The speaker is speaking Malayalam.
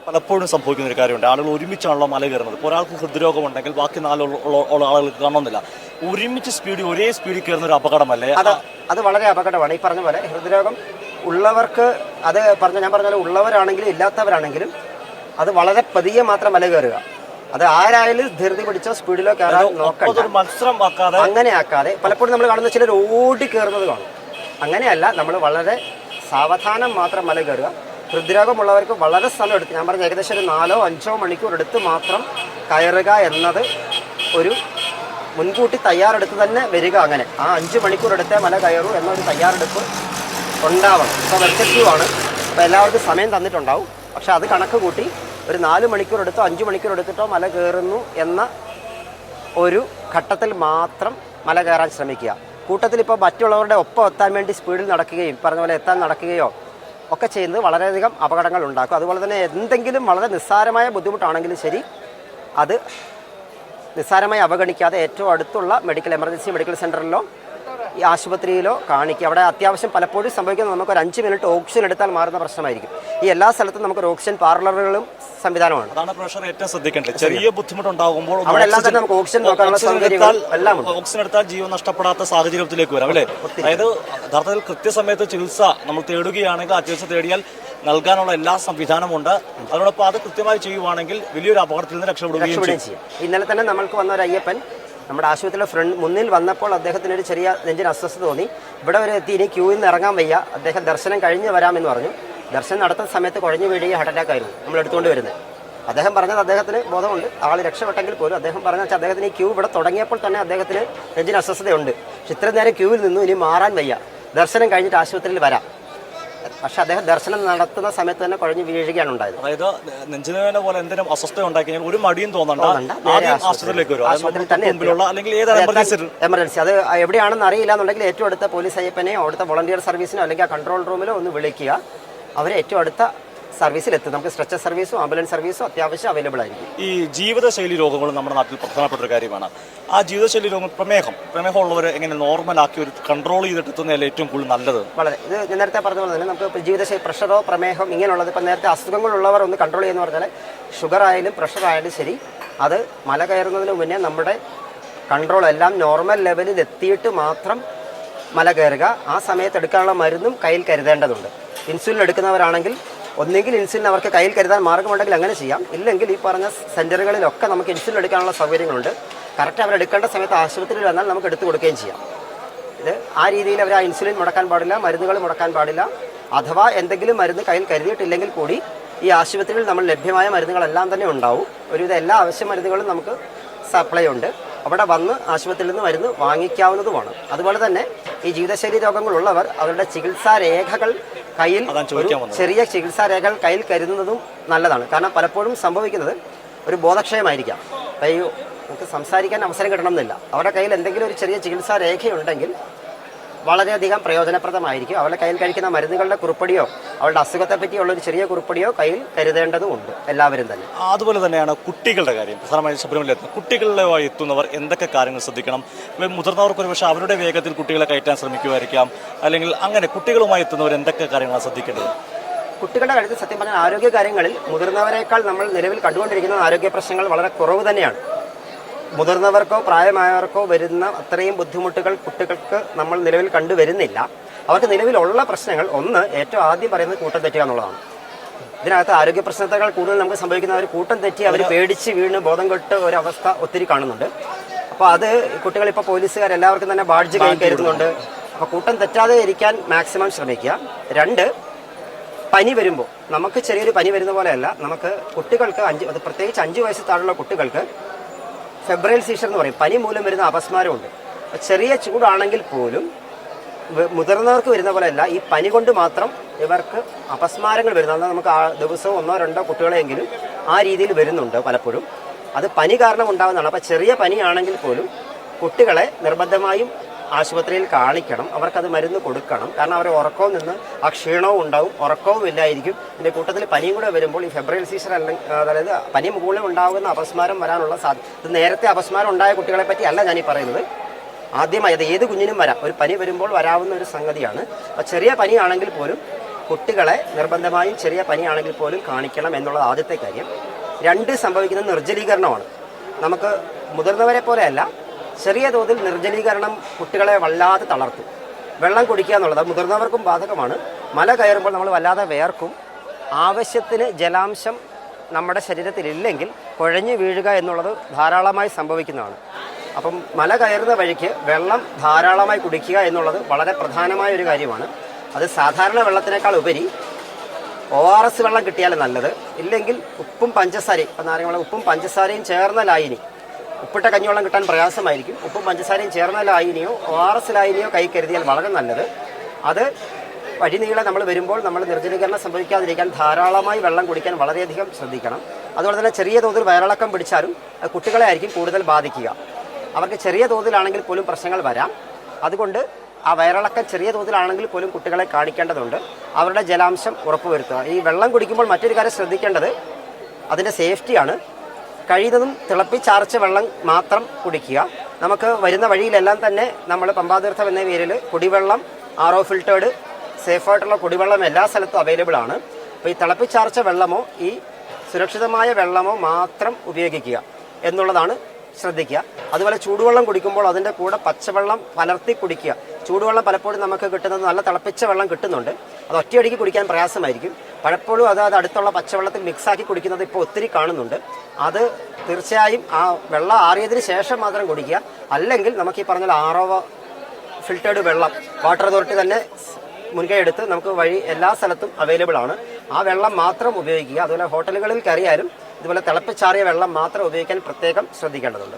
പലപ്പോഴും സംഭവിക്കുന്ന ഒരു കാര്യമുണ്ട്. ആളുകൾ ഒരുമിച്ചാണല്ലോ മല കയറുന്നത്. ഇപ്പോൾ ഒരാൾക്ക് ഹൃദ്രോഗമുണ്ടെങ്കിൽ ബാക്കി നാലുള്ള ആളുകൾക്ക് കാണണമെന്നില്ല. ഒരുമിച്ച് ഒരേ സ്പീഡിൽ കയറുന്ന ഒരു അപകടമല്ലേ? അത് വളരെ അപകടമാണ്. ഈ പറഞ്ഞ പോലെ ഹൃദ്രോഗം ഉള്ളവർക്ക് ഞാൻ പറഞ്ഞ പോലെ ഉള്ളവരാണെങ്കിലും ഇല്ലാത്തവരാണെങ്കിലും അത് വളരെ പതിയെ മാത്രം മല കയറുക. അത് ആരായാലും ധൃതി പിടിച്ചോ സ്പീഡിലോ കയറാൻ നോക്കണ്ട. മത്സരം അങ്ങനെ ആക്കാതെ പലപ്പോഴും നമ്മൾ കാണുന്ന ചിലർ ഓടി കയറുന്നത് കാണും. അങ്ങനെയല്ല, നമ്മൾ വളരെ സാവധാനം മാത്രം മല കയറുക. ഹൃദ്രോഗമുള്ളവർക്ക് വളരെ സമയം എടുത്ത്, ഞാൻ പറഞ്ഞ ഏകദേശം ഒരു 4-5 മണിക്കൂർ എടുത്ത് മാത്രം കയറുക എന്നത് ഒരു മുൻകൂട്ടി തയ്യാറെടുത്ത് തന്നെ വരിക. അങ്ങനെ ആ 5 മണിക്കൂർ എടുത്തേ മല കയറൂ എന്നൊരു തയ്യാറെടുപ്പ് ഉണ്ടാവണം. ഇപ്പോൾ വെർച്വൽ ആണ്, അപ്പോൾ എല്ലാവർക്കും സമയം തന്നിട്ടുണ്ടാവും. പക്ഷെ അത് കണക്ക് കൂട്ടി ഒരു 4 മണിക്കൂർ എടുത്തോ 5 മണിക്കൂർ എടുത്തിട്ടോ മല കയറുന്നു എന്ന ഒരു ഘട്ടത്തിൽ മാത്രം മല കയറാൻ ശ്രമിക്കുക. കൂട്ടത്തിൽ ഇപ്പോൾ മറ്റുള്ളവരുടെ ഒപ്പം എത്താൻ വേണ്ടി സ്പീഡിൽ നടക്കുകയും പറഞ്ഞ പോലെ നടക്കുകയോ ഒക്കെ ചെയ്യുന്നത് വളരെയധികം അപകടങ്ങൾ ഉണ്ടാക്കും. അതുപോലെ തന്നെ എന്തെങ്കിലും വളരെ നിസ്സാരമായ ബുദ്ധിമുട്ടാണെങ്കിലും ശരി, അത് നിസ്സാരമായി അവഗണിക്കാതെ ഏറ്റവും അടുത്തുള്ള എമർജൻസി മെഡിക്കൽ സെൻ്ററിലോ ഈ ആശുപത്രിയിലോ കാണിക്കുക. അവിടെ അത്യാവശ്യം പലപ്പോഴും സംഭവിക്കുന്നത് നമുക്കൊരു 5 മിനിറ്റ് ഓക്സിജൻ എടുത്താൽ മാറുന്ന പ്രശ്നമായിരിക്കും. ഈ എല്ലാ സ്ഥലത്തും നമുക്കൊരു ഓക്സിജൻ പാർലറുകളും സംവിധാനമാണ്. അതാണ് പ്രഷർ ഏറ്റവും ശ്രദ്ധിക്കേണ്ടത്. ചെറിയ ബുദ്ധിമുട്ടുണ്ടാകുമ്പോൾ അവിടെ എല്ലാം തന്നെ നമുക്ക് ഓക്സിജൻ നോക്കാനുള്ള സൗകര്യങ്ങൾ എല്ലാം ഉണ്ട്. ഓക്സിജൻ എടുത്താൽ ജീവൻ നഷ്ടപ്പെടാത്ത സാഹചര്യത്തിലേക്ക് വരാം അല്ലേ? അതായത് യഥാർത്ഥത്തിൽ കൃത്യസമയത്ത് ചികിത്സ നമ്മൾ തേടുകയാണെങ്കിൽ ആ ചികിത്സ തേടിയാൽ നൽകാനുള്ള എല്ലാ സംവിധാനമുണ്ട്. അതോടൊപ്പം അത് കൃത്യമായി ചെയ്യുവാണെങ്കിൽ വലിയൊരു അപകടത്തിൽ നിന്ന് രക്ഷപ്പെടുകയും ചെയ്യും. ഇന്നലെ തന്നെ നമ്മൾക്ക് വന്ന ഒരു അയ്യപ്പൻ നമ്മുടെ ആശുപത്രിയിലെ മുന്നിൽ വന്നപ്പോൾ അദ്ദേഹത്തിനൊരു ചെറിയ നെഞ്ചിന് അസ്വസ്ഥത തോന്നി. ഇവിടെ വരെ എത്തി, ഇനി ക്യൂവിൽ നിന്ന് ഇറങ്ങാൻ വയ്യ, അദ്ദേഹം ദർശനം കഴിഞ്ഞ് വരാമെന്ന് പറഞ്ഞു. ദർശനം നടത്തുന്ന സമയത്ത് കുഴഞ്ഞു വീഴുകയും ഹാർട്ട് അറ്റാക്ക് ആയിരുന്നു നമ്മൾ എടുത്തുകൊണ്ട് വരുന്നത്. അദ്ദേഹം പറഞ്ഞത് അദ്ദേഹത്തിന് ബോധമുണ്ട്, ആൾ രക്ഷപ്പെട്ടെങ്കിൽ പോലും അദ്ദേഹം പറഞ്ഞ വെച്ചാൽ അദ്ദേഹത്തിന് ഈ ക്യൂ ഇവിടെ തുടങ്ങിയപ്പോൾ തന്നെ അദ്ദേഹത്തിന് നെഞ്ചിന് അസ്വസ്ഥതയുണ്ട്. പക്ഷെ ഇത്രയും നേരം ക്യൂവിൽ നിന്നു, ഇനി മാറാൻ വയ്യ, ദർശനം കഴിഞ്ഞിട്ട് ആശുപത്രിയിൽ വരാം. പക്ഷെ അദ്ദേഹം ദർശനം നടത്തുന്ന സമയത്ത് തന്നെ കുഴഞ്ഞു വീഴുകയാണ് ഉണ്ടായത്. അതായത് നെഞ്ചുവേദന പോലെ എന്തെങ്കിലും അസ്വസ്ഥ ഉണ്ടാക്കി കഴിഞ്ഞാൽ ഒരു മടിയും തോന്നണ്ട, ആശുപത്രിയിൽ തന്നെ എമർജൻസി. അത് എവിടെയാണെന്ന് അറിയില്ല എന്നുണ്ടെങ്കിൽ ഏറ്റവും അടുത്ത പോലീസ് അയ്യപ്പനെയോ അവിടുത്തെ വോളണ്ടിയർ സർവീസിനോ അല്ലെങ്കിൽ ആ കൺട്രോൾ റൂമിലോ ഒന്ന് വിളിക്കുക. അവരെ ഏറ്റവും അടുത്ത സർവീസിൽ എത്തും. നമുക്ക് സ്ട്രെച്ചർ സർവീസും ആംബുലൻസ് സർവീസും അത്യാവശ്യം അവൈലബിൾ ആയിരിക്കും. ഈ ജീവിതശൈലി രോഗങ്ങൾ നമ്മുടെ നാട്ടിൽ പ്രധാനപ്പെട്ട ഒരു കാര്യമാണ്. ആ ജീവിതശൈലി രോഗം പ്രമേഹം ഉള്ളവർ എങ്ങനെ നോർമലാക്കി ഒരു കൺട്രോൾ ചെയ്തിട്ടെത്തുന്നതല്ലേ ഏറ്റവും കൂടുതൽ നല്ലത്? വളരെ ഇത് ഞാൻ നേരത്തെ പറഞ്ഞ പോലെ തന്നെ നമുക്ക് ജീവിതശൈലി പ്രഷറോ പ്രമേഹം ഇങ്ങനെയുള്ളത് ഇപ്പം നേരത്തെ അസുഖങ്ങളുള്ളവർ ഒന്ന് കൺട്രോൾ ചെയ്യുന്ന പറഞ്ഞാൽ ഷുഗർ ആയാലും പ്രഷർ ആയാലും ശരി, അത് മല കയറുന്നതിന് മുന്നേ നമ്മുടെ കൺട്രോൾ എല്ലാം നോർമൽ ലെവലിൽ എത്തിയിട്ട് മാത്രം മല കയറുക. ആ സമയത്ത് എടുക്കാനുള്ള മരുന്നും കയ്യിൽ കരുതേണ്ടതുണ്ട്. ഇൻസുലിൻ എടുക്കുന്നവരാണെങ്കിൽ ഒന്നെങ്കിൽ ഇൻസുലിൻ അവർക്ക് കയ്യിൽ കരുതാൻ മാർഗമുണ്ടെങ്കിൽ അങ്ങനെ ചെയ്യാം. ഇല്ലെങ്കിൽ ഈ പറഞ്ഞ സെൻറ്ററുകളിലൊക്കെ നമുക്ക് ഇൻസുലിൻ എടുക്കാനുള്ള സൗകര്യങ്ങളുണ്ട്. കറക്റ്റ് അവരെടുക്കേണ്ട സമയത്ത് ആശുപത്രിയിൽ വന്നാൽ നമുക്ക് എടുത്തു കൊടുക്കുകയും ചെയ്യാം. ഇത് ആ രീതിയിൽ അവർ ആ ഇൻസുലിൻ മുടക്കാൻ പാടില്ല, മരുന്നുകൾ മുടക്കാൻ പാടില്ല. അഥവാ എന്തെങ്കിലും മരുന്ന് കയ്യിൽ കരുതിയിട്ടില്ലെങ്കിൽ കൂടി ഈ ആശുപത്രിയിൽ നമ്മൾ ലഭ്യമായ മരുന്നുകളെല്ലാം തന്നെ ഉണ്ടാവും. ഒരുവിധം എല്ലാ അവശ്യ മരുന്നുകളും നമുക്ക് സപ്ലൈ ഉണ്ട്. അവിടെ വന്ന് ആശുപത്രിയിൽ നിന്ന് മരുന്ന് വാങ്ങിക്കാവുന്നതുമാണ്. അതുപോലെ തന്നെ ഈ ജീവിതശൈലി രോഗങ്ങളുള്ളവർ അവരുടെ ചികിത്സാ രേഖകൾ കയ്യിൽ, ചെറിയ ചികിത്സാ രേഖകൾ കയ്യിൽ കരുതുന്നതും നല്ലതാണ്. കാരണം പലപ്പോഴും സംഭവിക്കുന്നത് ഒരു ബോധക്ഷയമായിരിക്കാം. അയ്യോ നമുക്ക് സംസാരിക്കാൻ അവസരം കിട്ടണമെന്നില്ല. അവരുടെ കയ്യിൽ എന്തെങ്കിലും ഒരു ചെറിയ ചികിത്സാ രേഖയുണ്ടെങ്കിൽ വളരെയധികം പ്രയോജനപ്രദമായിരിക്കും. അവരുടെ കയ്യിൽ കഴിക്കുന്ന മരുന്നുകളുടെ കുറിപ്പടിയോ അവരുടെ അസുഖത്തെ പറ്റിയുള്ളൊരു ചെറിയ കുറിപ്പടിയോ കയ്യിൽ കരുതേണ്ടതുമുണ്ട് എല്ലാവരും തന്നെ. അതുപോലെ തന്നെയാണ് കുട്ടികളുടെ കാര്യം. പ്രധാനമായും ശബരിമലയിൽ കുട്ടികളുമായി എത്തുന്നവർ എന്തൊക്കെ കാര്യങ്ങൾ ശ്രദ്ധിക്കണം? മുതിർന്നവർക്ക് ഒരു പക്ഷേ അവരുടെ വേഗത്തിൽ കുട്ടികളെ കയറ്റാൻ ശ്രമിക്കുമായിരിക്കാം. അല്ലെങ്കിൽ അങ്ങനെ കുട്ടികളുമായി എത്തുന്നവർ എന്തൊക്കെ കാര്യങ്ങളാണ് ശ്രദ്ധിക്കേണ്ടത്? കുട്ടികളുടെ കാര്യത്തിൽ സത്യം പറഞ്ഞാൽ ആരോഗ്യ കാര്യങ്ങളിൽ മുതിർന്നവരെക്കാൾ നമ്മൾ നിലവിൽ കണ്ടുകൊണ്ടിരിക്കുന്ന ആരോഗ്യ പ്രശ്നങ്ങൾ വളരെ കുറവ് തന്നെയാണ്. മുതിർന്നവർക്കോ പ്രായമായവർക്കോ വരുന്ന അത്രയും ബുദ്ധിമുട്ടുകൾ കുട്ടികൾക്ക് നമ്മൾ നിലവിൽ കണ്ടുവരുന്നില്ല. അവർക്ക് നിലവിലുള്ള പ്രശ്നങ്ങൾ ഒന്ന്, ഏറ്റവും ആദ്യം പറയുന്നത് കൂട്ടം തെറ്റുക എന്നുള്ളതാണ്. ഇതിനകത്ത് ആരോഗ്യ പ്രശ്നത്തേക്കാൾ കൂടുതൽ നമുക്ക് സംഭവിക്കുന്ന ഒരു കൂട്ടം തെറ്റി അവർ പേടിച്ച് വീണ് ബോധം കെട്ട് ഒരവസ്ഥ ഒത്തിരി കാണുന്നുണ്ട്. അപ്പോൾ അത് കുട്ടികളിപ്പോൾ പോലീസുകാരെല്ലാവർക്കും തന്നെ ബാഡ്ജ് കൈ കരുതുന്നുണ്ട്. അപ്പോൾ കൂട്ടം തെറ്റാതെ ഇരിക്കാൻ മാക്സിമം ശ്രമിക്കുക. 2, പനി വരുമ്പോൾ നമുക്ക് ചെറിയൊരു പനി വരുന്ന പോലെയല്ല, നമുക്ക് കുട്ടികൾക്ക് പ്രത്യേകിച്ച് 5 വയസ്സിൽ താഴെയുള്ള കുട്ടികൾക്ക് ഫെബ്രൈൽ സീഷർ എന്ന് പറയും, പനി മൂലം വരുന്ന അപസ്മാരമുണ്ട്. ചെറിയ ചൂടാണെങ്കിൽ പോലും മുതിർന്നവർക്ക് വരുന്ന പോലെയല്ല, ഈ പനി കൊണ്ട് മാത്രം ഇവർക്ക് അപസ്മാരങ്ങൾ വരുന്നത്. എന്നാൽ നമുക്ക് ദിവസവും 1-2 കുട്ടികളെങ്കിലും ആ രീതിയിൽ വരുന്നുണ്ട് പലപ്പോഴും. അത് പനി കാരണം ഉണ്ടാകുന്നതാണ്. അപ്പോൾ ചെറിയ പനിയാണെങ്കിൽ പോലും കുട്ടികളെ നിർബന്ധമായും ആശുപത്രിയിൽ കാണിക്കണം. അവർക്കത് മരുന്ന് കൊടുക്കണം. കാരണം അവർ ഉറക്കവും നിന്ന് ആ ക്ഷീണവും ഉണ്ടാവും, ഉറക്കവും ഇല്ലായിരിക്കും. ഇതിൻ്റെ കൂട്ടത്തിൽ പനിയും കൂടെ വരുമ്പോൾ ഈ ഫെബ്രൈൽ സീസർ അതായത് പനി മുകളിൽ ഉണ്ടാകുന്ന അപസ്മാരം വരാനുള്ള ഇത് നേരത്തെ അപസ്മാരം ഉണ്ടായ കുട്ടികളെ പറ്റി അല്ല ഞാനീ പറയുന്നത്. ആദ്യമായി അത് ഏത് കുഞ്ഞിനും വരാം. ഒരു പനി വരുമ്പോൾ വരാവുന്ന ഒരു സംഗതിയാണ്. അപ്പോൾ ചെറിയ പനിയാണെങ്കിൽ പോലും കുട്ടികളെ നിർബന്ധമായും ചെറിയ പനിയാണെങ്കിൽ പോലും കാണിക്കണം എന്നുള്ളത് ആദ്യത്തെ കാര്യം. 2 സംഭവിക്കുന്നത് നിർജ്ജലീകരണമാണ്. നമുക്ക് മുതിർന്നവരെ പോലെയല്ല, ചെറിയ തോതിൽ നിർജ്ജലീകരണം കുട്ടികളെ വല്ലാതെ തളർത്തും. വെള്ളം കുടിക്കുക എന്നുള്ളത് മുതിർന്നവർക്കും ബാധകമാണ്. മല കയറുമ്പോൾ നമ്മൾ വല്ലാതെ വേർക്കും. ആവശ്യത്തിന് ജലാംശം നമ്മുടെ ശരീരത്തിലില്ലെങ്കിൽ കുഴഞ്ഞു വീഴുക എന്നുള്ളത് ധാരാളമായി സംഭവിക്കുന്നതാണ്. അപ്പം മല കയറുന്ന വഴിക്ക് വെള്ളം ധാരാളമായി കുടിക്കുക എന്നുള്ളത് വളരെ പ്രധാനമായ ഒരു കാര്യമാണ്. അത് സാധാരണ വെള്ളത്തിനേക്കാൾ ഉപരി ORS വെള്ളം കിട്ടിയാലും നല്ലത്. ഇല്ലെങ്കിൽ ഉപ്പും പഞ്ചസാരയും, ഇപ്പം നാരങ്ങ ഉപ്പും പഞ്ചസാരയും ചേർന്ന ലായനി, ഉപ്പിട്ട കഞ്ഞിവെള്ളം കിട്ടാൻ പ്രയാസമായിരിക്കും. ഉപ്പും പഞ്ചസാരയും ചേർന്ന ലായനിയോ ORS ലായനിയോ കൈ കരുതിയാൽ വളരെ നല്ലത്. അത് വഴിനീളെ നമ്മൾ വരുമ്പോൾ നമ്മൾ നിർജ്ജലീകരണം സംഭവിക്കാതിരിക്കാൻ ധാരാളമായി വെള്ളം കുടിക്കാൻ വളരെയധികം ശ്രദ്ധിക്കണം. അതുപോലെ തന്നെ ചെറിയ തോതിൽ വയറിളക്കം പിടിച്ചാലും കുട്ടികളെ ആയിരിക്കും കൂടുതൽ ബാധിക്കുക. അവർക്ക് ചെറിയ തോതിലാണെങ്കിൽ പോലും പ്രശ്നങ്ങൾ വരാം. അതുകൊണ്ട് ആ വയറിളക്കം ചെറിയ തോതിലാണെങ്കിൽ പോലും കുട്ടികളെ കാണിക്കേണ്ടതുണ്ട്. അവരുടെ ജലാംശം ഉറപ്പുവരുത്തുക. ഈ വെള്ളം കുടിക്കുമ്പോൾ മറ്റൊരു കാര്യം ശ്രദ്ധിക്കേണ്ടത് അതിൻ്റെ സേഫ്റ്റിയാണ്. കഴിയുന്നതും തിളപ്പിച്ചാർച്ച വെള്ളം മാത്രം കുടിക്കുക. നമുക്ക് വരുന്ന വഴിയിലെല്ലാം തന്നെ നമ്മൾ പമ്പാതീർത്ഥം എന്ന പേരിൽ കുടിവെള്ളം RO ഫിൽറ്റേർഡ് സേഫായിട്ടുള്ള കുടിവെള്ളം എല്ലാ സ്ഥലത്തും അവൈലബിൾ ആണ്. അപ്പോൾ ഈ തിളപ്പിച്ചാർച്ച വെള്ളമോ ഈ സുരക്ഷിതമായ വെള്ളമോ മാത്രം ഉപയോഗിക്കുക എന്നുള്ളതാണ് ശ്രദ്ധിക്കുക. അതുപോലെ ചൂടുവെള്ളം കുടിക്കുമ്പോൾ അതിൻ്റെ കൂടെ പച്ചവെള്ളം കലർത്തി കുടിക്കുക. ചൂടുവെള്ളം പലപ്പോഴും നമുക്ക് കിട്ടുന്നത് നല്ല തിളപ്പിച്ച വെള്ളം കിട്ടുന്നുണ്ട്. അത് ഒറ്റയടിക്ക് കുടിക്കാൻ പ്രയാസമായിരിക്കും. പലപ്പോഴും അത് അടുത്തുള്ള പച്ചവെള്ളത്തിൽ മിക്സാക്കി കുടിക്കുന്നത് ഇപ്പോൾ ഒത്തിരി കാണുന്നുണ്ട്. അത് തീർച്ചയായും ആ വെള്ളം ആറിയതിന് ശേഷം മാത്രം കുടിക്കുക. അല്ലെങ്കിൽ നമുക്ക് ഈ പറഞ്ഞ RO ഫിൽറ്റേർഡ് വെള്ളം വാട്ടർ അതോറിറ്റി തന്നെ മുൻകൈ എടുത്ത് നമുക്ക് വഴി എല്ലാ സ്ഥലത്തും അവൈലബിൾ ആണ്. ആ വെള്ളം മാത്രം ഉപയോഗിക്കുക. അതുപോലെ ഹോട്ടലുകളിൽ കയറിയാലും ഇതുപോലെ തിളപ്പിച്ചാറിയ വെള്ളം മാത്രം ഉപയോഗിക്കാൻ പ്രത്യേകം ശ്രദ്ധിക്കേണ്ടതുണ്ട്.